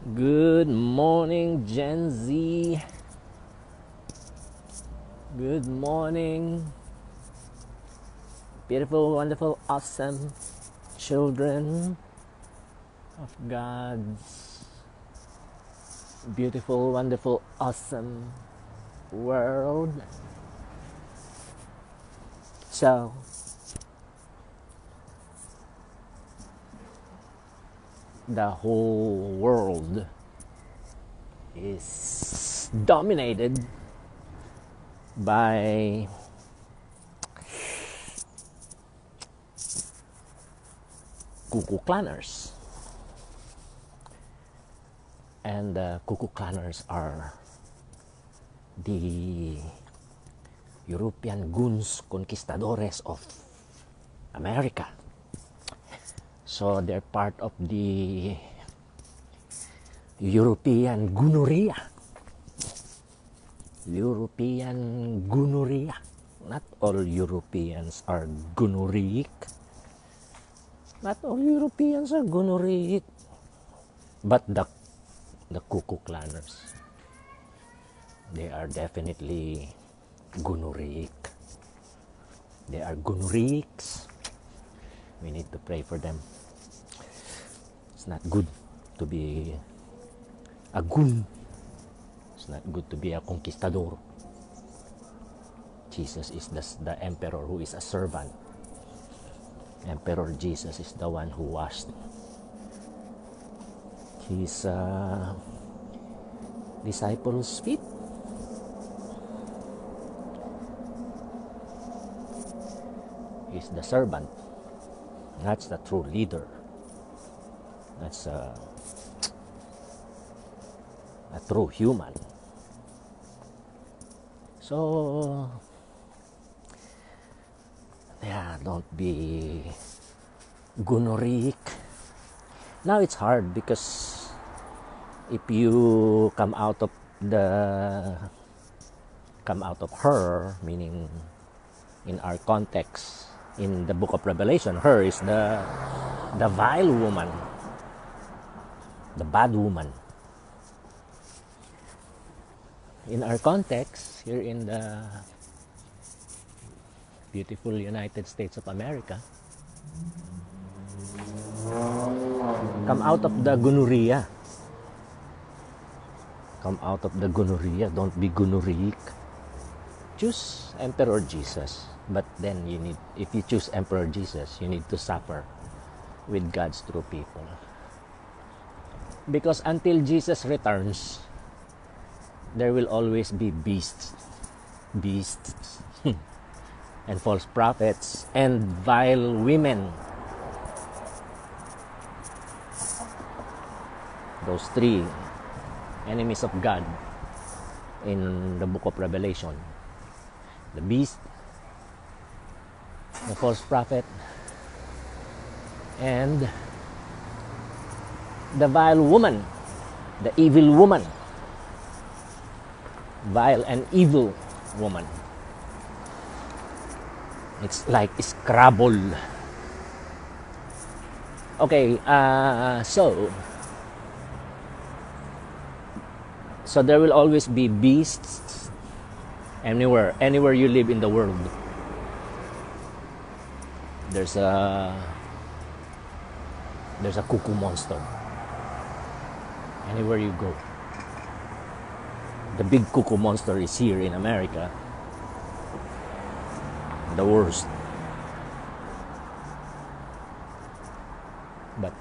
Good morning, Gen Z. Good morning, beautiful, wonderful, awesome children of God's beautiful, wonderful, awesome world. So, the whole world is dominated by Cuckoo Clanners. And the Cuckoo Clanners are the European goons conquistadores of America. So they're part of the European gonorrhea. European gonorrhea. Not all Europeans are gonorrheic. Not all Europeans are gonorrheic. But the Cuckoo Clanners, they are definitely gonorrheic. They are gonorrheics. We need to pray for them. It's not good to be a goon. It's not good to be a conquistador. Jesus is the emperor who is a servant. Emperor Jesus is the one who washed his disciples' feet. He's the servant. That's the true leader. That's a true human. So, yeah, don't be gonorrheic. Now it's hard because if you come out of her, meaning in our context, in the book of Revelation, her is the vile woman, the bad woman. In our context, here in the beautiful United States of America, come out of the gonorrhea. Come out of the gonorrhea. Don't be gonorrheic. Choose Emperor Jesus. But then if you choose Emperor Jesus, you need to suffer with God's true people. Because until Jesus returns, there will always be beasts, and false prophets, and vile women. Those three enemies of God in the book of Revelation: the beast, the false prophet, and the vile woman, the evil woman. Vile and evil woman. It's like Scrabble. Okay, so there will always be beasts anywhere you live in the world. There's a cuckoo monster anywhere you go. The big cuckoo monster is here in America. The worst. But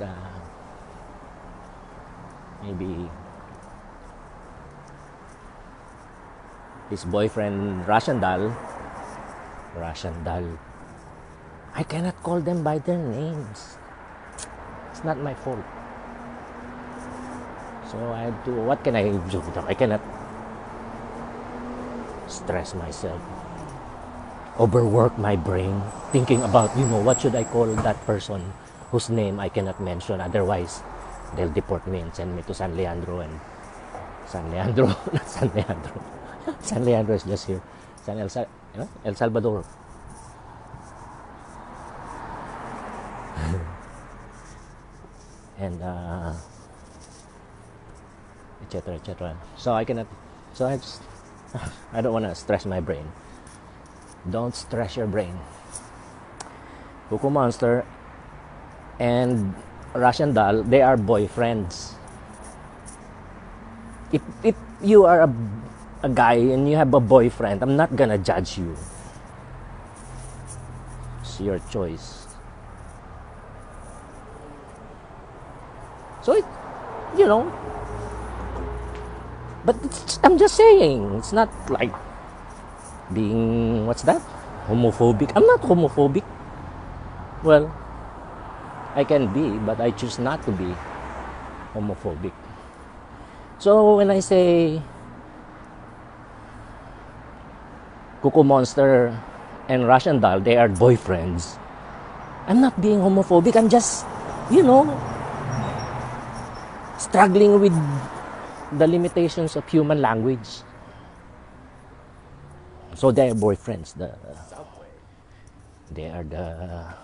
maybe his boyfriend Russian doll, I cannot call them by their names. It's not my fault. So I have to, what can I do? I cannot stress myself, overwork my brain thinking about, what should I call that person whose name I cannot mention, otherwise they'll deport me and send me to San Leandro. And not San Leandro. San Leandro is just here. El Salvador. And etc., etc. So I cannot. So I just. I don't want to stress my brain. Don't stress your brain. Cuckoo Monster and Russian Doll, they are boyfriends. If you are a guy and you have a boyfriend, I'm not gonna judge you. It's your choice. So you know, but I'm just saying, it's not like being, what's that? Homophobic. I'm not homophobic. Well, I can be, but I choose not to be homophobic. So when I say Cuckoo Monster and Russian Doll, they are boyfriends, I'm not being homophobic. I'm just, struggling with the limitations of human language. So they are boyfriends. They are the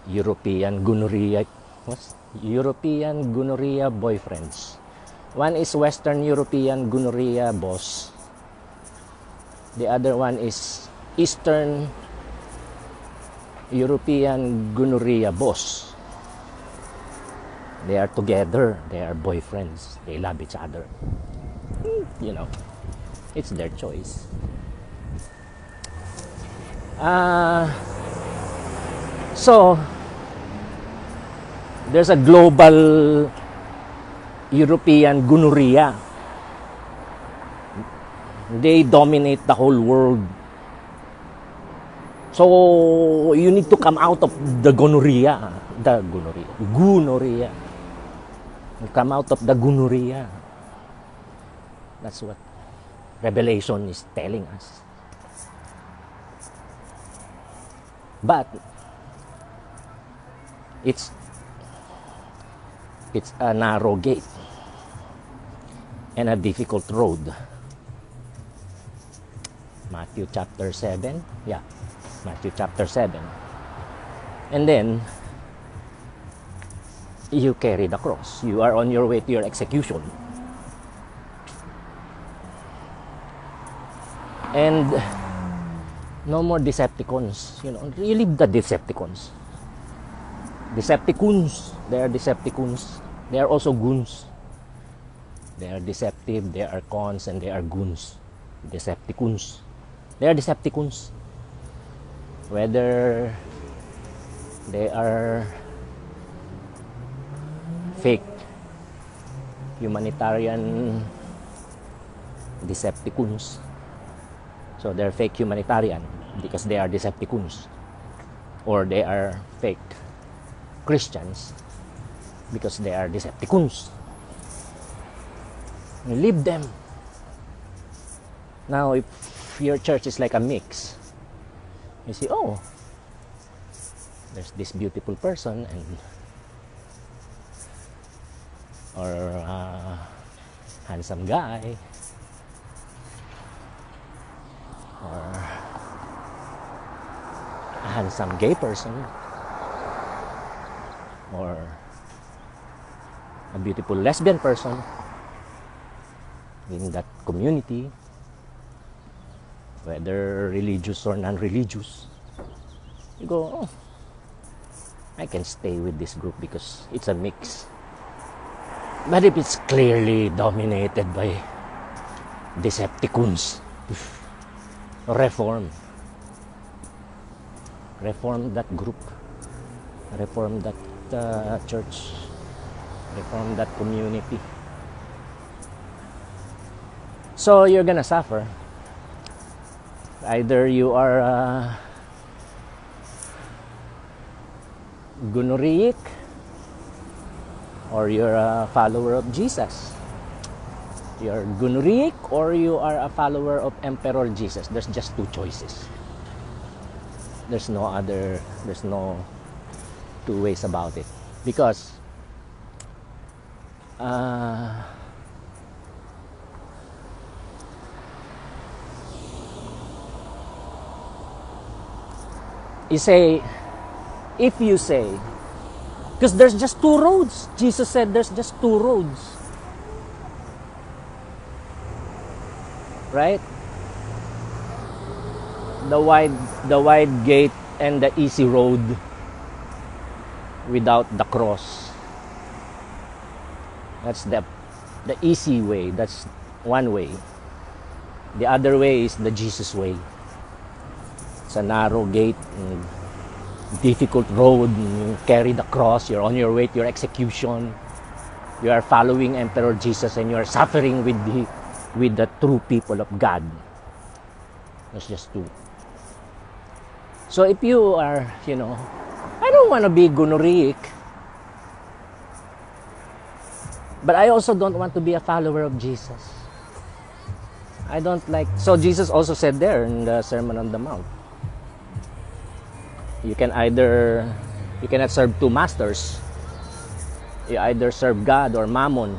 European gonorrhea. What's European gonorrhea boyfriends? One is Western European gonorrhea boss. The other one is Eastern European gonorrhea boss. They are together. They are boyfriends. They love each other. It's their choice. So there's a global European gonorrhea. They dominate the whole world. So you need to come out of the gonorrhea. Gonorrhea. You come out of the gonorrhea. That's what Revelation is telling us. But it's a narrow gate and a difficult road. Matthew chapter 7. Yeah, Matthew chapter 7. And then you carry the cross. You are on your way to your execution. And no more Decepticons. You leave the Decepticons. Decepticons. They are Decepticons. They are also goons. They are deceptive. They are cons, and they are goons. Decepticons. They are Decepticons. Whether they are fake humanitarian Decepticons. So they're fake humanitarian because they are Decepticons. Or they are fake Christians because they are Decepticons. Leave them. Now, if your church is like a mix, you see, there's this beautiful person or a handsome guy, or a handsome gay person, or a beautiful lesbian person in that community, whether religious or non-religious. You go, I can stay with this group because it's a mix. But if it's clearly dominated by Decepticons, reform that group, reform that church, reform that community. So you're gonna suffer. Either you are gonorrheic, or you're a follower of Jesus. You're gonorrheic, or you are a follower of Emperor Jesus. There's just two choices. There's no two ways about it. Because if you say Because there's just two roads. Jesus said there's just two roads. Right? The wide gate and the easy road without the cross. That's the easy way. That's one way. The other way is the Jesus way. It's a narrow gate, difficult road. You carry the cross. You're on your way to your execution. You are following Emperor Jesus, and you are suffering with the true people of God. That's just two. So if you are, I don't want to be gonorrheic, but I also don't want to be a follower of Jesus. I don't like. So Jesus also said there in the Sermon on the Mount, you cannot serve two masters. You either serve God or mammon.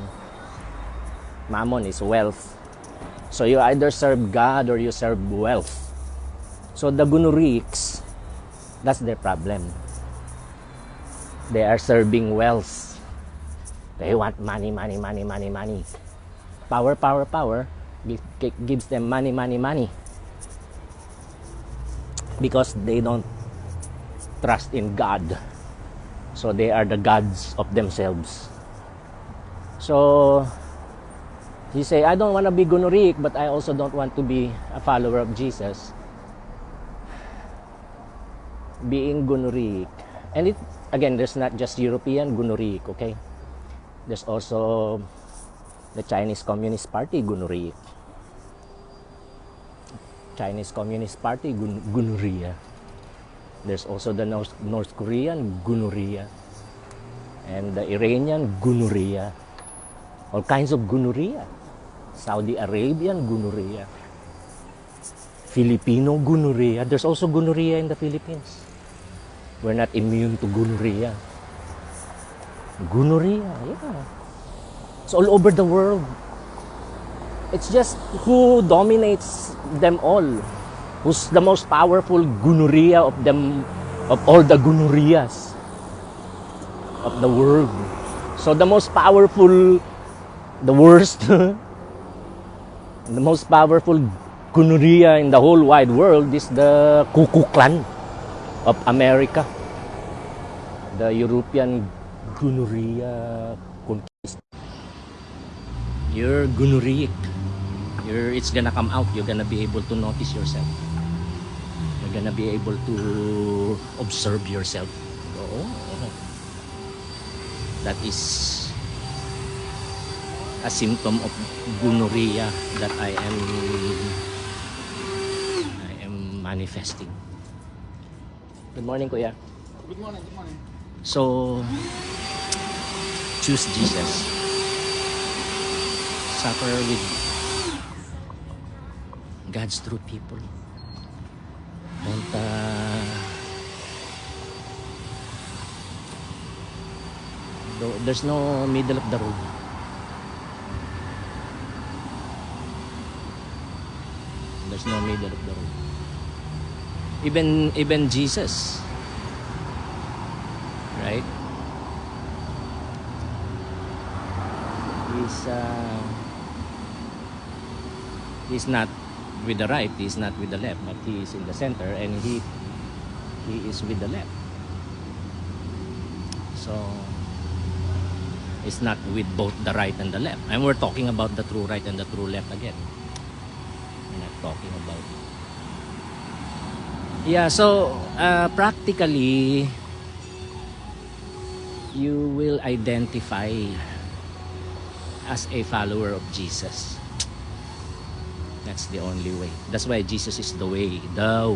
Mammon is wealth. So you either serve God or you serve wealth. So the gonorrheics, that's their problem. They are serving wealth. They want money. Power. Gives them money. Because they don't trust in God. So they are the gods of themselves. So you say, I don't want to be gonorrheic, but I also don't want to be a follower of Jesus. Being gonorrheic, and again, there's not just European gonorrheic, okay? There's also the Chinese Communist Party gonorrheic. Chinese Communist Party gonorrhea. There's also the North Korean gonorrhea, and the Iranian gonorrhea. All kinds of gonorrhea. Saudi Arabian gonorrhea. Filipino gonorrhea. There's also gonorrhea in the Philippines. We're not immune to gonorrhea. Gonorrhea, yeah. It's all over the world. It's just who dominates them all. Who's the most powerful gonorrhea of them, of all the gonorrheas of the world. So the most powerful, the worst, the most powerful gonorrhea in the whole wide world is the Ku Klux Klan of America. The European gonorrhea conquest. You're gonorrheic. It's gonna come out. You're gonna be able to notice yourself. You're gonna be able to observe yourself. That is a symptom of gonorrhea that I am manifesting. Good morning, Kuya. Good morning. So, choose Jesus. Suffer with God's true people. Don't there's no middle of the road. There's no middle of the road. Even Jesus, right? He's not with the right, he's not with the left, but he is in the center, and he is with the left. So it's not with both the right and the left. And we're talking about the true right and the true left again. We're not talking about. Yeah, so practically you will identify as a follower of Jesus. That's the only way. That's why Jesus is the way, the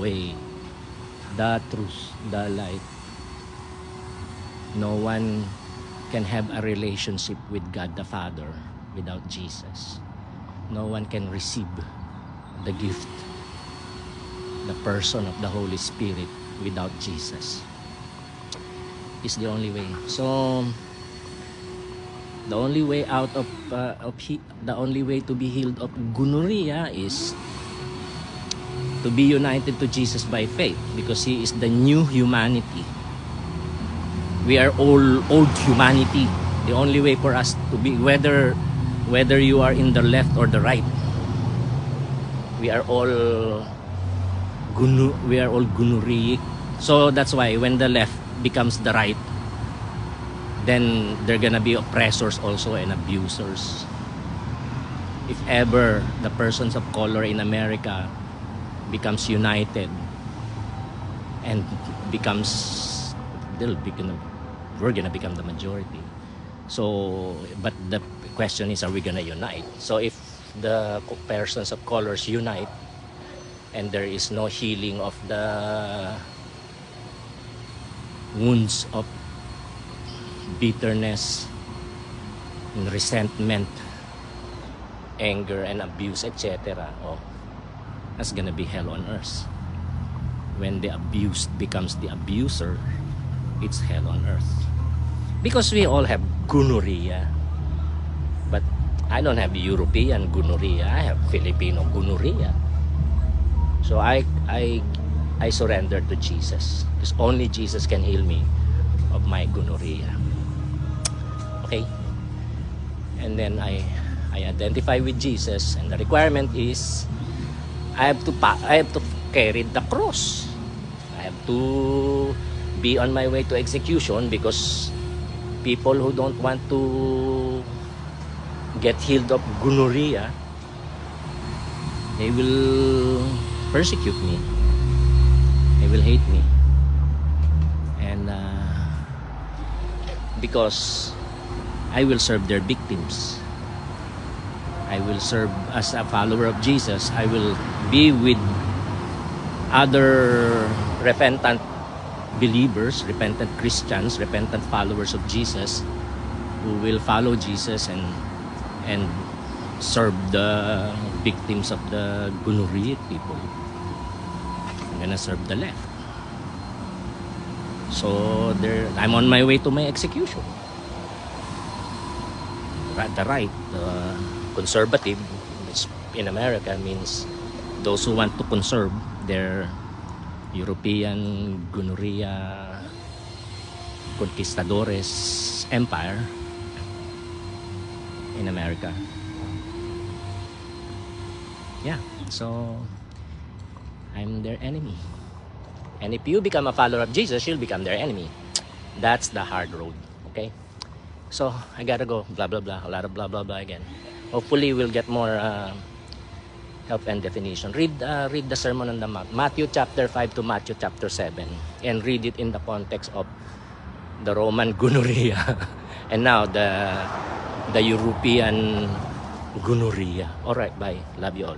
truth, the light. No one can have a relationship with God the Father without Jesus. No one can receive the gift, the person of the Holy Spirit without Jesus. It's the only way. So the only way out of the only way to be healed of gonorrhea is to be united to Jesus by faith, because He is the new humanity. We are all old humanity. The only way for us to be, whether you are in the left or the right, we are all gunuric. So that's why when the left becomes the right, then they're gonna be oppressors also and abusers. If ever the persons of color in America becomes united and we're gonna become the majority. So, but the question is, are we gonna unite? So if the persons of colors unite and there is no healing of the wounds of bitterness and resentment, anger and abuse, etc., oh, that's gonna be hell on earth. When the abused becomes the abuser, it's hell on earth. Because we all have gonorrhea, but I don't have European gonorrhea. I have Filipino gonorrhea. So I surrender to Jesus, because only Jesus can heal me of my gonorrhea. Okay? And then I identify with Jesus, and the requirement is I have to carry the cross. I have to be on my way to execution, because people who don't want to get healed of gonorrhea, they will persecute me. They will hate me. And because I will serve their victims. I will serve as a follower of Jesus. I will be with other repentant believers, repentant Christians, repentant followers of Jesus, who will follow Jesus and serve the victims of the gonorrhea people. I'm gonna serve the left. So I'm on my way to my execution. The right, conservative, which in America means those who want to conserve their European gonorrhea conquistadores empire in America. Yeah, so I'm their enemy. And if you become a follower of Jesus, you'll become their enemy. That's the hard road, okay? So I gotta go, blah blah blah, a lot of blah blah blah again. Hopefully we'll get more help and definition. Read the Sermon on the Mount, Matthew chapter 5 to Matthew chapter 7, and read it in the context of the Roman gonorrhea and now the European gonorrhea. All right, bye. Love you all.